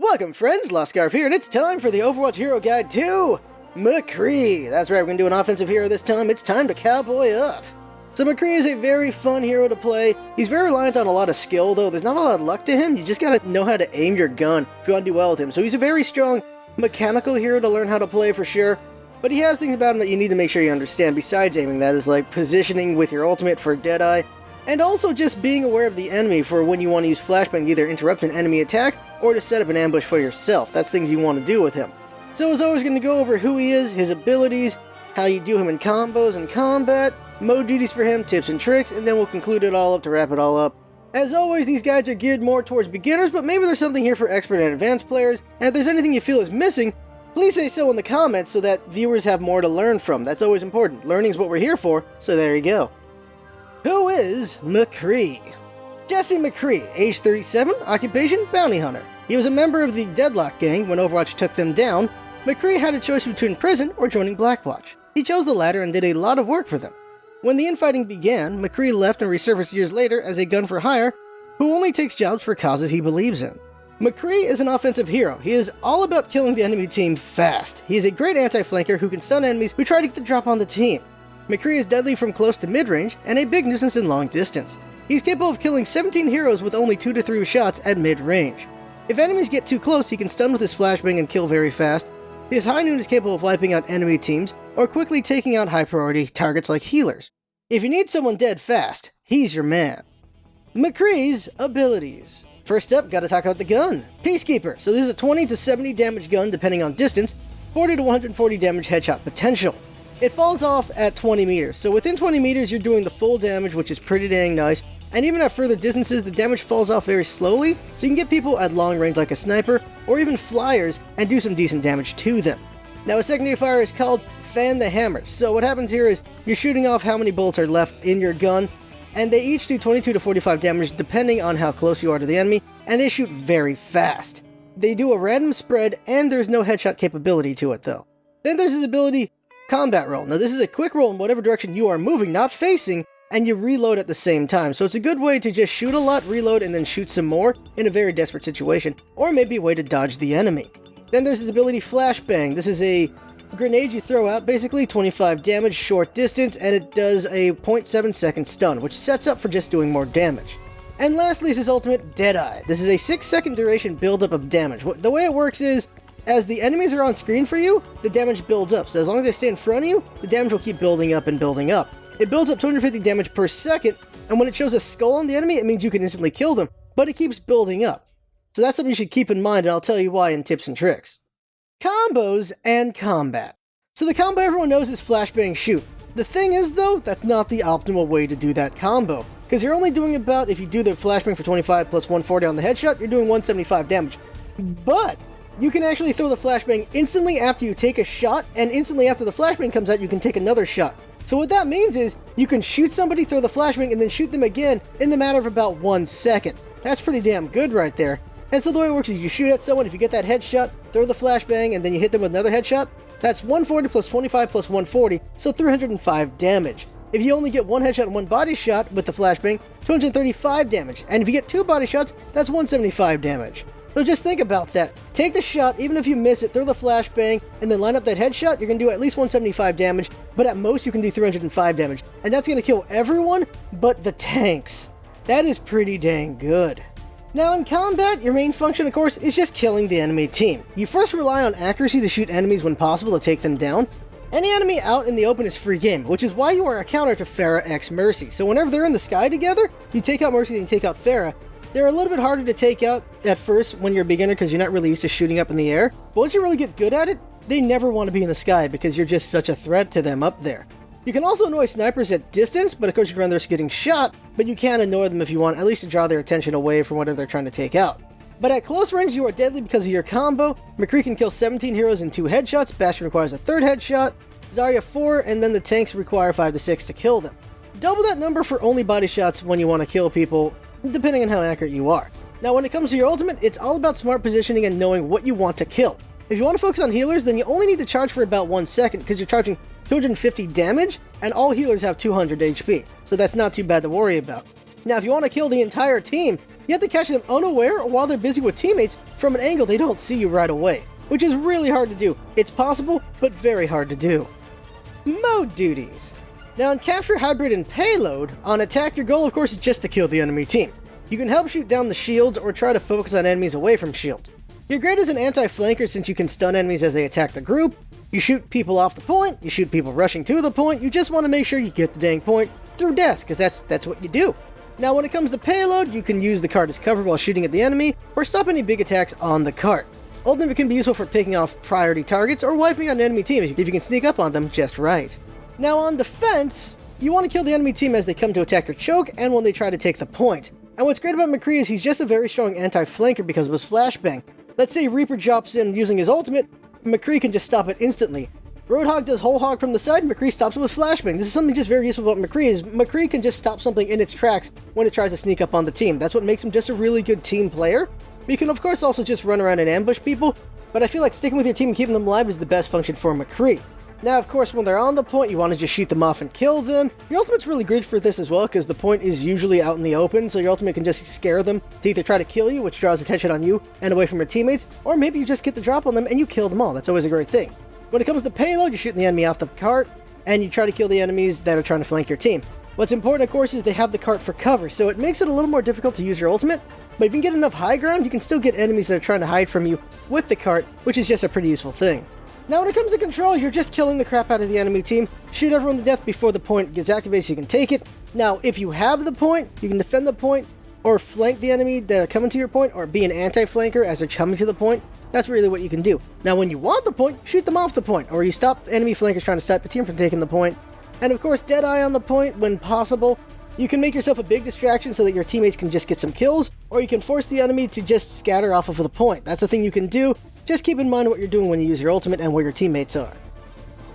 Welcome friends, LostScarf here, and it's time for the Overwatch Hero Guide to McCree. That's right, we're going to do an offensive hero this time. It's time to cowboy up. So McCree is a very fun hero to play. He's very reliant on a lot of skill, though. There's not a lot of luck to him. You just gotta know how to aim your gun if you want to do well with him. So he's a very strong mechanical hero to learn how to play for sure. But he has things about him that you need to make sure you understand besides aiming. That is like positioning with your ultimate for Deadeye, and also just being aware of the enemy for when you want to use Flashbang to either interrupt an enemy attack or to set up an ambush for yourself. That's things you want to do with him. So as always, going to go over who he is, his abilities, how you do him in combos and combat, mode duties for him, tips and tricks, and then we'll conclude it all up to wrap it all up. As always, these guides are geared more towards beginners, but maybe there's something here for expert and advanced players, and if there's anything you feel is missing, please say so in the comments so that viewers have more to learn from. That's always important. Learning is what we're here for, so there you go. Who is McCree? Jesse McCree, age 37, occupation bounty hunter. He was a member of the Deadlock gang when Overwatch took them down. McCree had a choice between prison or joining Blackwatch. He chose the latter and did a lot of work for them. When the infighting began, McCree left and resurfaced years later as a gun for hire who only takes jobs for causes he believes in. McCree is an offensive hero. He is all about killing the enemy team fast. He is a great anti-flanker who can stun enemies who try to get the drop on the team. McCree is deadly from close to mid-range and a big nuisance in long distance. He's capable of killing 17 heroes with only 2 to 3 shots at mid-range. If enemies get too close, he can stun with his flashbang and kill very fast. His high noon is capable of wiping out enemy teams or quickly taking out high-priority targets like healers. If you need someone dead fast, he's your man. McCree's abilities. First up, gotta talk about the gun. Peacekeeper. So this is a 20 to 70 damage gun depending on distance, 40 to 140 damage headshot potential. It falls off at 20 meters, so within 20 meters you're doing the full damage, which is pretty dang nice, and even at further distances the damage falls off very slowly, so you can get people at long range like a sniper, or even flyers, and do some decent damage to them. Now a secondary fire is called Fan the Hammer, so what happens here is you're shooting off how many bullets are left in your gun, and they each do 22 to 45 damage depending on how close you are to the enemy, and they shoot very fast. They do a random spread, and there's no headshot capability to it though. Then there's his ability, Combat Roll. Now this is a quick roll in whatever direction you are moving, not facing, and you reload at the same time. So it's a good way to just shoot a lot, reload, and then shoot some more in a very desperate situation, or maybe a way to dodge the enemy. Then there's his ability Flashbang. This is a grenade you throw out, basically 25 damage, short distance, and it does a 0.7 second stun, which sets up for just doing more damage. And lastly is his ultimate Deadeye. This is a 6-second duration buildup of damage. The way it works is, as the enemies are on screen for you, the damage builds up. So as long as they stay in front of you, the damage will keep building up and building up. It builds up 250 damage per second, and when it shows a skull on the enemy, it means you can instantly kill them, but it keeps building up. So that's something you should keep in mind, and I'll tell you why in tips and tricks. Combos and combat. So the combo everyone knows is Flashbang Shoot. The thing is though, that's not the optimal way to do that combo, because you're only doing about, if you do the Flashbang for 25 plus 140 on the headshot, you're doing 175 damage. But you can actually throw the Flashbang instantly after you take a shot, and instantly after the Flashbang comes out, you can take another shot. So what that means is, you can shoot somebody, throw the Flashbang, and then shoot them again in the matter of about 1 second. That's pretty damn good right there. And so the way it works is you shoot at someone, if you get that headshot, throw the Flashbang, and then you hit them with another headshot, that's 140 plus 25 plus 140, so 305 damage. If you only get 1 headshot and 1 body shot with the Flashbang, 235 damage. And if you get 2 body shots, that's 175 damage. So just think about that. Take the shot, even if you miss it, throw the Flashbang, and then line up that headshot, you're going to do at least 175 damage, but at most you can do 305 damage. And that's going to kill everyone but the tanks. That is pretty dang good. Now in combat, your main function of course is just killing the enemy team. You first rely on accuracy to shoot enemies when possible to take them down. Any enemy out in the open is free game, which is why you are a counter to Pharah x Mercy. So whenever they're in the sky together, you take out Mercy and you take out Pharah. They're a little bit harder to take out at first when you're a beginner because you're not really used to shooting up in the air. But once you really get good at it, they never want to be in the sky because you're just such a threat to them up there. You can also annoy snipers at distance, but of course you run the risk of getting shot, but you can annoy them if you want, at least to draw their attention away from whatever they're trying to take out. But at close range, you are deadly because of your combo. McCree can kill 17 heroes in 2 headshots, Bastion requires a 3rd headshot, Zarya 4, and then the tanks require 5 to 6 to kill them. Double that number for only body shots when you want to kill people, depending on how accurate you are. Now when it comes to your ultimate, it's all about smart positioning and knowing what you want to kill. If you want to focus on healers, then you only need to charge for about 1 second because you're charging 250 damage, and all healers have 200 HP, so that's not too bad to worry about. Now if you want to kill the entire team, You have to catch them unaware or while they're busy with teammates from an angle they don't see you right away, which is really hard to do. It's possible, but very hard to do. Mode duties. Now in Capture, Hybrid, and Payload, on Attack, your goal of course is just to kill the enemy team. You can help shoot down the shields or try to focus on enemies away from shields. You're great as an anti-flanker since you can stun enemies as they attack the group. You shoot people off the point, you shoot people rushing to the point, you just want to make sure you get the dang point through death, because that's what you do. Now when it comes to Payload, you can use the cart as cover while shooting at the enemy, or stop any big attacks on the cart. Ultimate can be useful for picking off priority targets or wiping out an enemy team if you can sneak up on them just right. Now on Defense, you want to kill the enemy team as they come to attack or choke, and when they try to take the point. And what's great about McCree is he's just a very strong anti-flanker because of his Flashbang. Let's say Reaper drops in using his ultimate, McCree can just stop it instantly. Roadhog does whole hog from the side, McCree stops it with Flashbang. This is something just very useful about McCree, is McCree can just stop something in its tracks when it tries to sneak up on the team. That's what makes him just a really good team player. But you can of course also just run around and ambush people, but I feel like sticking with your team and keeping them alive is the best function for McCree. Now, of course, when they're on the point, you want to just shoot them off and kill them. Your ultimate's really great for this as well, because the point is usually out in the open, so your ultimate can just scare them to either try to kill you, which draws attention on you and away from your teammates, or maybe you just get the drop on them and you kill them all. That's always a great thing. When it comes to Payload, you're shooting the enemy off the cart, and you try to kill the enemies that are trying to flank your team. What's important, of course, is they have the cart for cover, so it makes it a little more difficult to use your ultimate, but if you can get enough high ground, you can still get enemies that are trying to hide from you with the cart, which is just a pretty useful thing. Now when it comes to control, you're just killing the crap out of the enemy team. Shoot everyone to death before the point gets activated so you can take it. Now if you have the point, you can defend the point, or flank the enemy that are coming to your point, or be an anti-flanker as they're coming to the point. That's really what you can do. Now when you want the point, shoot them off the point, or you stop enemy flankers trying to stop the team from taking the point. And of course, Deadeye on the point when possible. You can make yourself a big distraction so that your teammates can just get some kills, or you can force the enemy to just scatter off of the point. That's the thing you can do. Just keep in mind what you're doing when you use your ultimate and where your teammates are.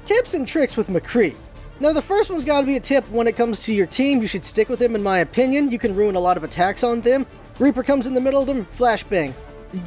Tips and tricks with McCree. Now the first one's got to be a tip when it comes to your team. You should stick with him in my opinion. You can ruin a lot of attacks on them. Reaper comes in the middle of them, Flashbang.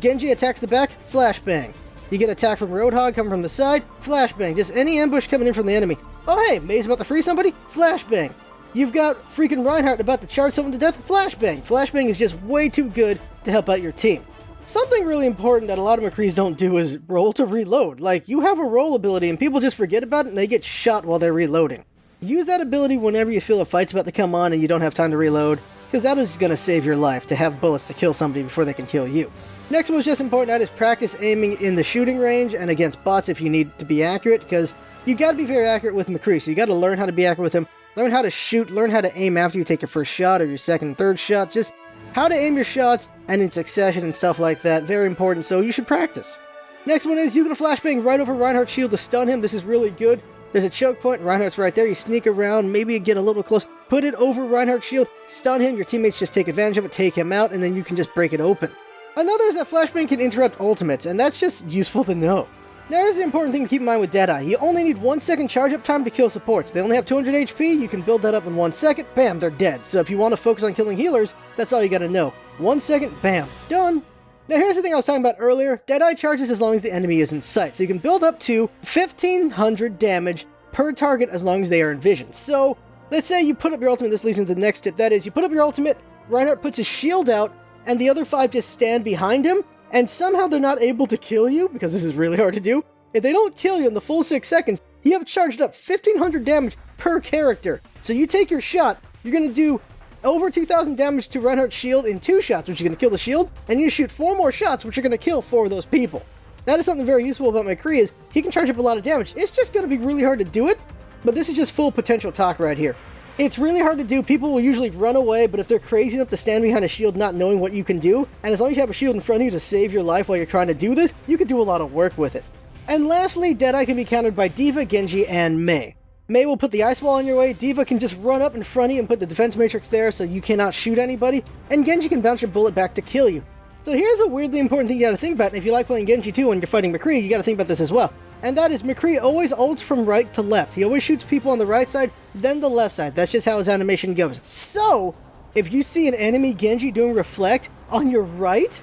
Genji attacks the back, Flashbang. You get attacked from Roadhog coming from the side, Flashbang. Just any ambush coming in from the enemy. Oh hey, May's about to free somebody, Flashbang. You've got freaking Reinhardt about to charge someone to death, Flashbang. Flashbang is just way too good to help out your team. Something really important that a lot of McCrees don't do is roll to reload. Like, you have a roll ability and people just forget about it and they get shot while they're reloading. Use that ability whenever you feel a fight's about to come on and you don't have time to reload, because that is going to save your life, to have bullets to kill somebody before they can kill you. Next one is just important, that is practice aiming in the shooting range and against bots if you need to be accurate, because you got to be very accurate with McCree, so you got to learn how to be accurate with him, learn how to shoot, learn how to aim after you take your first shot or your second and third shot, just how to aim your shots and in succession and stuff like that. Very important, so you should practice. Next one is you can flashbang right over Reinhardt's shield to stun him. This is really good. There's a choke point, Reinhardt's right there. You sneak around, maybe you get a little close, put it over Reinhardt's shield, stun him, your teammates just take advantage of it, take him out, and then you can just break it open. Another is that flashbang can interrupt ultimates, and that's just useful to know. Now here's the important thing to keep in mind with Deadeye. You only need 1 second charge up time to kill supports. They only have 200 HP, you can build that up in 1 second, bam, they're dead. So if you want to focus on killing healers, that's all you gotta know. 1 second, bam, done. Now here's the thing I was talking about earlier, Deadeye charges as long as the enemy is in sight. So you can build up to 1500 damage per target as long as they are in vision. So let's say you put up your ultimate, this leads into the next tip, that is you put up your ultimate, Reinhardt puts his shield out, and the other 5 just stand behind him, and somehow they're not able to kill you, because this is really hard to do. If they don't kill you in the full 6 seconds, you have charged up 1500 damage per character. So you take your shot, you're going to do over 2000 damage to Reinhardt's shield in 2 shots, which is going to kill the shield, and you shoot 4 more shots, which are going to kill 4 of those people. That is something very useful about McCree, is he can charge up a lot of damage. It's just going to be really hard to do it, but this is just full potential talk right here. It's really hard to do. People will usually run away, but if they're crazy enough to stand behind a shield not knowing what you can do, and as long as you have a shield in front of you to save your life while you're trying to do this, you can do a lot of work with it. And lastly, Deadeye can be countered by D.Va, Genji, and Mei. Mei will put the ice wall on your way, D.Va can just run up in front of you and put the defense matrix there so you cannot shoot anybody, and Genji can bounce your bullet back to kill you. So here's a weirdly important thing you gotta think about, and if you like playing Genji too when you're fighting McCree, you gotta think about this as well. And that is McCree always ults from right to left. He always shoots people on the right side, then the left side. That's just how his animation goes. So, if you see an enemy Genji doing reflect on your right,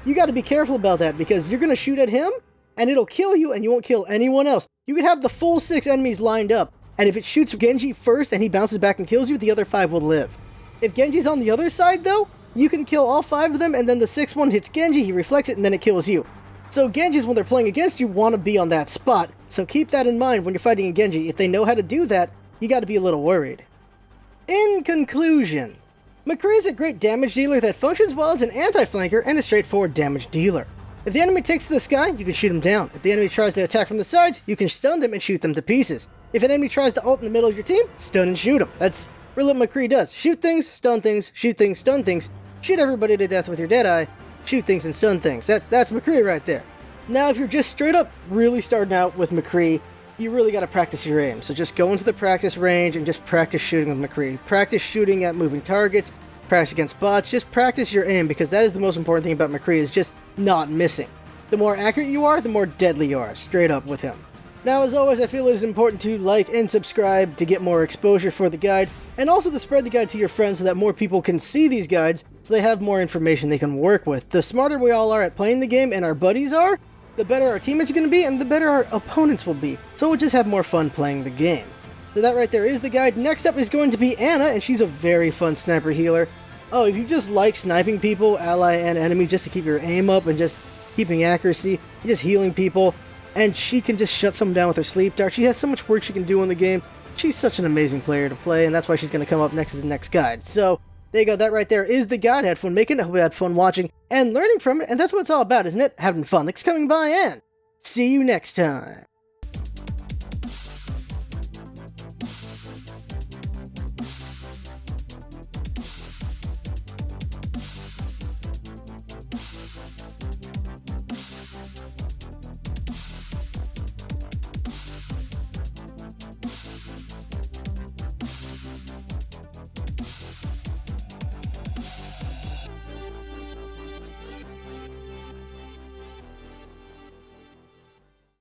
you gotta be careful about that, because you're gonna shoot at him, and it'll kill you, and you won't kill anyone else. You could have the full 6 enemies lined up, and if it shoots Genji first and he bounces back and kills you, the other 5 will live. If Genji's on the other side though, you can kill all 5 of them, and then the 6th one hits Genji, he reflects it, and then it kills you. So Genjis, when they're playing against you, want to be on that spot, so keep that in mind when you're fighting a Genji. If they know how to do that, you gotta be a little worried. In conclusion, McCree is a great damage dealer that functions well as an anti-flanker and a straightforward damage dealer. If the enemy takes to the sky, you can shoot him down. If the enemy tries to attack from the sides, you can stun them and shoot them to pieces. If an enemy tries to ult in the middle of your team, stun and shoot him. That's really what McCree does. Shoot things, stun things, shoot things, stun things, shoot everybody to death with your Deadeye, shoot things and stun things. That's McCree right there. Now, if you're just straight up really starting out with McCree, you really gotta practice your aim. So just go into the practice range and just practice shooting with McCree. Practice shooting at moving targets, practice against bots, just practice your aim, because that is the most important thing about McCree, is just not missing. The more accurate you are, the more deadly you are, straight up with him. Now, as always, I feel it is important to like and subscribe to get more exposure for the guide, and also to spread the guide to your friends so that more people can see these guides, so they have more information they can work with. The smarter we all are at playing the game, and our buddies are, the better our teammates are going to be, and the better our opponents will be. So we'll just have more fun playing the game. So that right there is the guide. Next up is going to be Anna, and she's a very fun sniper healer. Oh, if you just like sniping people, ally and enemy, just to keep your aim up and just keeping accuracy, just healing people, and she can just shut someone down with her sleep dart. She has so much work she can do in the game. She's such an amazing player to play, and that's why she's going to come up next as the next guide. So there you go, that right there is the guide. I had fun making it, I hope you had fun watching and learning from it, and that's what it's all about, isn't it? Having fun. Thanks for coming by, and see you next time.